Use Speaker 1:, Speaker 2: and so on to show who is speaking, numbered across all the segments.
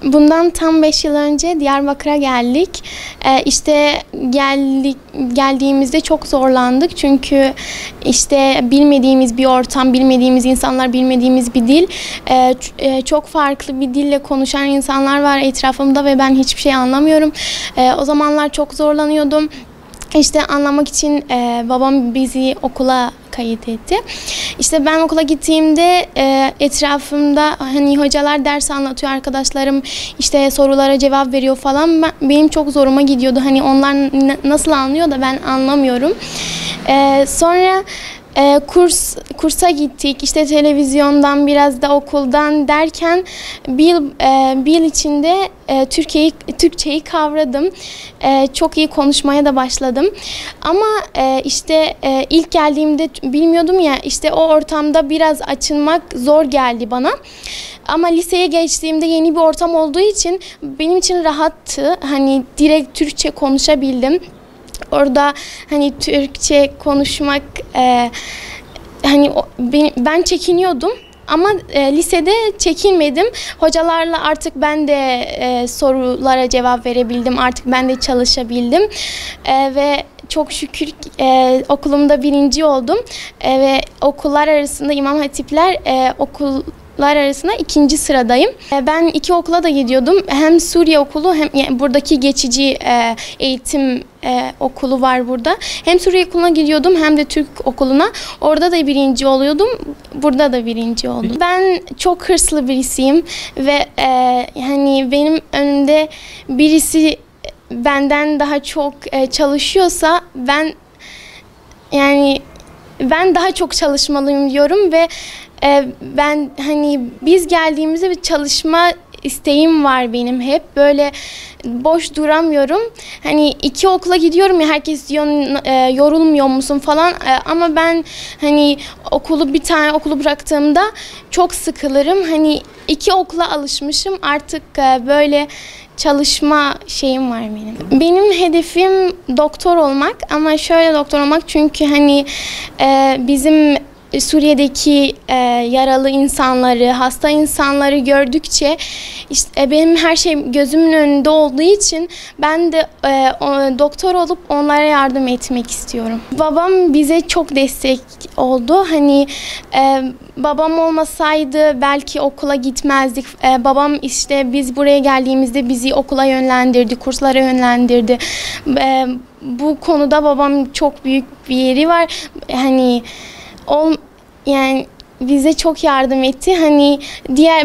Speaker 1: Bundan tam 5 yıl önce Diyarbakır'a geldik. İşte geldiğimizde çok zorlandık çünkü işte bilmediğimiz bir ortam, bilmediğimiz insanlar, bilmediğimiz bir dil. Çok farklı bir dille konuşan insanlar var etrafımda ve ben hiçbir şey anlamıyorum. O zamanlar çok zorlanıyordum. İşte anlamak için babam bizi okula kayıt etti. İşte ben okula gittiğimde etrafımda hani hocalar ders anlatıyor, arkadaşlarım işte sorulara cevap veriyor falan. Benim çok zoruma gidiyordu. Hani onlar nasıl anlıyor da ben anlamıyorum. Sonra kursa gittik. İşte televizyondan biraz da okuldan derken bir yıl içinde Türkçeyi kavradım. Çok iyi konuşmaya da başladım. Ama işte ilk geldiğimde bilmiyordum ya, işte o ortamda biraz açılmak zor geldi bana. Ama liseye geçtiğimde yeni bir ortam olduğu için benim için rahattı. Hani direkt Türkçe konuşabildim. Orada hani Türkçe konuşmak hani ben çekiniyordum ama lisede çekinmedim. Hocalarla artık ben de sorulara cevap verebildim. Artık ben de çalışabildim ve çok şükür okulumda birinci oldum ve okullar arasında İmam Hatipler okullar arasında 2. sıradayım. Ben 2 okula da gidiyordum. Hem Suriye okulu hem yani buradaki geçici eğitim okulu var burada. Hem Suriye okuluna gidiyordum hem de Türk okuluna. Orada da birinci oluyordum. Burada da birinci oldum. Ben çok hırslı birisiyim ve hani benim önümde birisi benden daha çok çalışıyorsa ben daha çok çalışmalıyım diyorum ve ben hani biz geldiğimizde bir çalışma isteğim var benim hep. Böyle boş duramıyorum. Hani 2 okula gidiyorum ya, herkes diyor yorulmuyor musun falan ama ben hani bir tane okulu bıraktığımda çok sıkılırım. Hani 2 okula alışmışım artık böyle çalışma şeyim var benim. Benim hedefim doktor olmak ama şöyle doktor olmak çünkü hani bizim Suriye'deki yaralı insanları, hasta insanları gördükçe işte benim her şey gözümün önünde olduğu için ben de doktor olup onlara yardım etmek istiyorum. Babam bize çok destek oldu. Hani babam olmasaydı belki okula gitmezdik. Babam işte biz buraya geldiğimizde bizi okula yönlendirdi, kurslara yönlendirdi. Bu konuda babam çok büyük bir yeri var. Hani yani bize çok yardım etti. Hani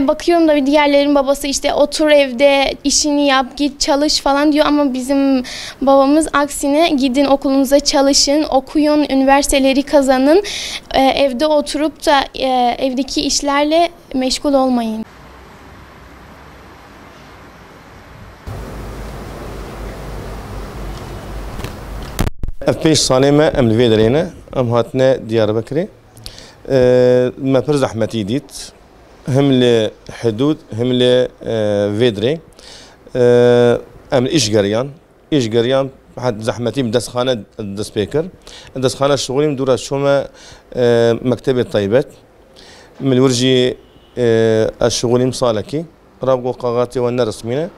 Speaker 1: bakıyorum da diğerlerin babası işte otur evde, işini yap, git çalış falan diyor ama bizim babamız aksine gidin okulunuza çalışın, okuyun, üniversiteleri kazanın. Evde oturup da evdeki işlerle meşgul olmayın.
Speaker 2: F5 سالمه ام الفيدرينا ام هاتنا دياربكري ما پر زحمتي ديت هم لحدود هم لفيدري ام ايش جريان حد زحمتي بدس خانه دس بيكر دس خانه شغلي مدورة شوما مكتبة طيبات من ورجي الشغلي مصالكي رابقو قاغاتي وانا رسمينا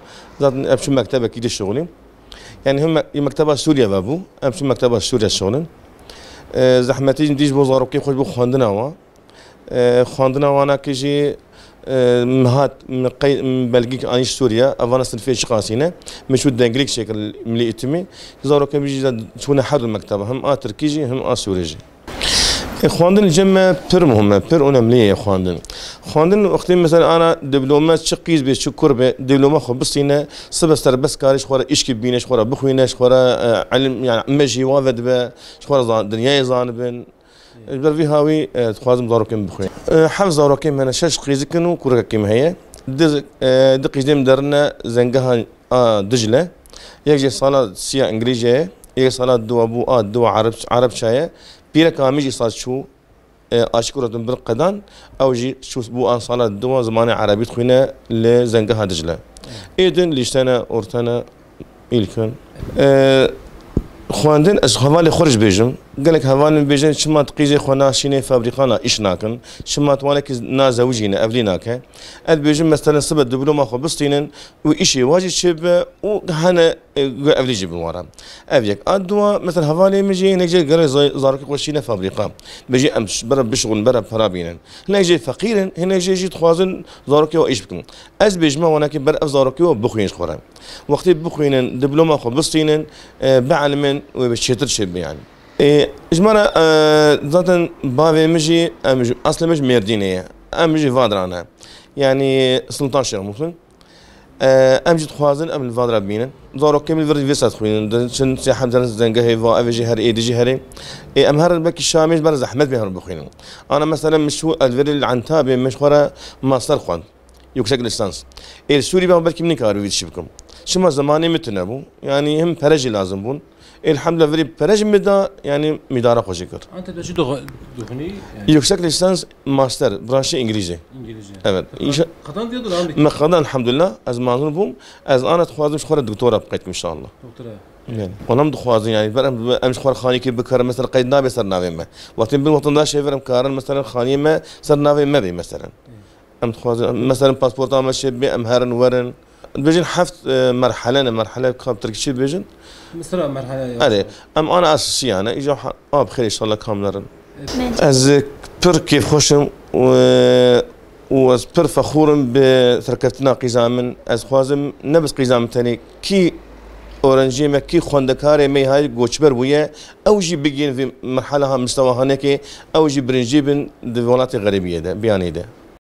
Speaker 2: زاد ابشو مكتبة كيد الشغلي يعني هم مكتبة سوريا بابو أمشي مكتبة سوريا شغلن زحمتي نديش بوزاروكي خوش بو خواندنا وانا كيجي مهات من بلغيك انيش سوريا افانستن في شقاسينا مشو دانجليك شكل ملي اتمي زاروكي بيجي شونا حد المكتبة هم تركيجي هم سوريجي خواندن الجمع بير مهمة بير أنملية خواندن وقتی مثلا أنا دبلومات شقيز بيش شكر بدبلومات خو بسينا سبستر بس كارش خورا إيش كبينش خورا بخوينش خورا علم يعني مجي وافد با خورا دنيا زانبن برفي هاوي تخوازم زاروكيم بخوين حفظ زاروكيم هنا شش قيزكنو كورا كيم هي دقيش ديم درنا زنقها دجلة يجي صلاة سيا إنجليزية يجي صلاة دوا بو دوا عرب شاية بيرك عميجي صار شو أشكرة بالقدان أو جي شو بو أن صلاة دوا زمان عربي تخوينا لزنقها دجلة إيدن ليشتنا أورتنا إلكن خواندن أش خوالي خرج بيجم قال لك هوان بيجن شما تقيزي خونا شيني فابريقانا ايش ناكن شما توانك نا زوجينا افليناك اد بيجن مثلا سبب دبلوم اخو بستينن وإشي واجد شب وهنا افلي جيب ورا افيك ادوا مثلا هوالي مجي نجي قال زارك وشينا فابريقا بيجي امش برا بشغل برا فرابينا هنا يجي فقيرا هنا يجي تخوازن زارك وايش بكم از بيجما وناك برا زارك وبخوينش خورا وقت بخوينن دبلوم اخو بستينن بعلمن وبشتر شب يعني إجمالا ذاتا بافي مجي أصلا مش ميردينية مجي فادرانا يعني سلطان شيخ ممكن أمجي تخوازن أم الفادرا بينا دارو كامل فردي فيسات خوين شن سياحة درس زنجة هيفا أفجي هر إيدي جهري أم هر بك الشامي برز أحمد بهر بخوين أنا مثلا مش هو الفيري العنتابي مش خورا ماستر خوان يكسك لسانس السوري بقى بلكي مني كارو يتشبكم شما زماني متنبو يعني هم فرجي لازم بون الحمد لله فري فرج مدا يعني مدارة خوشكر.
Speaker 3: أنت تجي دهني يعني
Speaker 2: يكسك لسانس ماستر برانشي إنجليزي.
Speaker 3: إنجليزي.
Speaker 2: evet.
Speaker 3: خطان ديال العام.
Speaker 2: ما خدان الحمد لله از مازن بوم از أنا تخوازم شخورة دكتورة بقيتكم إن شاء الله.
Speaker 3: دكتورة.
Speaker 2: يعني ونام دخوازم يعني برام أمش خور خاني كي بكرة مثلا قيد نابي صار نابي ما وقت بالوطن ده شيء برام كارن مثلا خاني ما صار نابي ما بي مثلا. أم تخوازم مثلا باسبورت أم شيء بي أم هرن ورن بيجن حفت مرحلة كاب تركشي بيجن.
Speaker 3: مثلا مرحلة.
Speaker 2: أري أنا أساسي أنا إجا بخير إن شاء الله كاملرن. از بر كيف خوشم و بر فخورم بثركفتنا قيزامن از خوازم نبس قيزام تاني كي اورنجي ما كي خوندكاري مي هاي گوچبر ويا او جي بيجين في مرحله مستوى هناك او جي برنجيبن دولات غريبيه ده بياني ده